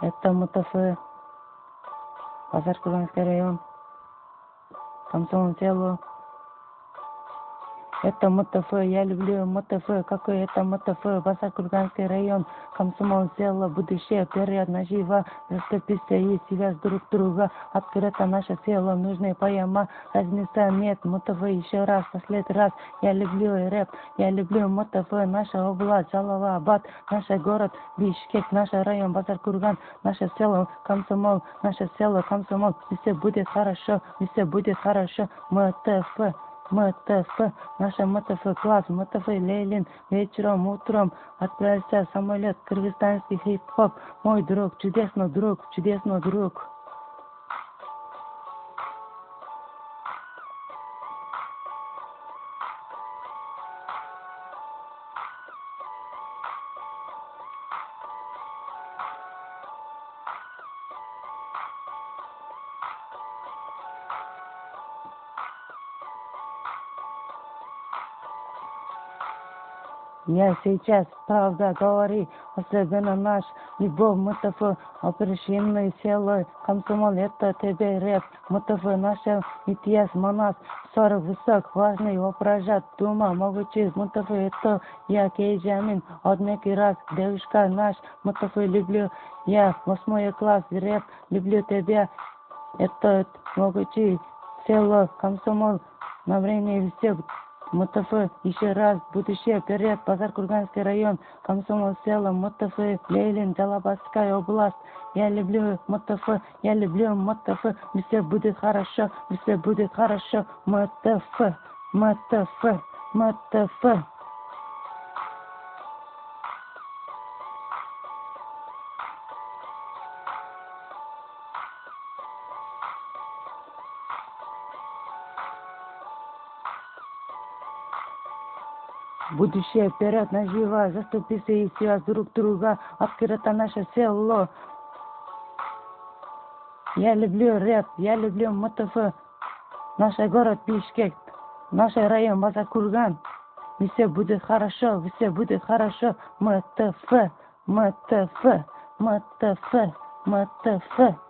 Это МТФ, Базар Курганский район, Комсомольное село. Это МТФ, я люблю МТФ. Какой это МТФ? Базар Курганский район, Комсомольное село. Будущее вперед, наживо. Заступиться и связь друг друга. Открыто наше село, нужны поэма. Разница нет, МТФ еще раз, последний раз. Я люблю рэп, я люблю МТФ. Наша область, Жалалабад, наш город, Бишкек, наш район, Базар Курган, наше село, Комсомол, наше село, Комсомол. Все будет хорошо, все будет хорошо. МТФ. МТФ, наша МТФ класс, МТФ Лейлин, вечером, утром отправился самолет, кыргызстанский хип-хоп, мой друг, чудесный друг, чудесный друг. Я сейчас правда говорю, особенно наш любовь МТФ, оперативное село, Комсомол, это тебе рэп, МТФ, наша ИТС, Манас, 40 высок, важный, воображать, дума, могучий, МТФ, это я, Кейджамин, однокий раз, девушка наш, МТФ, люблю, я, 8 класс, рэп, люблю тебя, это могучий, село, Комсомол, на время всех. МТФ, еще раз, будущее вперед, Базар Курганский район, Комсомольное село, МТФ, Лейлин, Жалалабадская область. Я люблю МТФ, я люблю МТФ, все будет хорошо, все будет хорошо. МТФ, МТФ, МТФ. Будущее вперед, наживо, заступиться и связь друг друга, открыто наше село. Я люблю рэп, я люблю МТФ, наш город Бишкек, наш район Базар Курган. Все будет хорошо, все будет хорошо. МТФ, МТФ, МТФ, МТФ.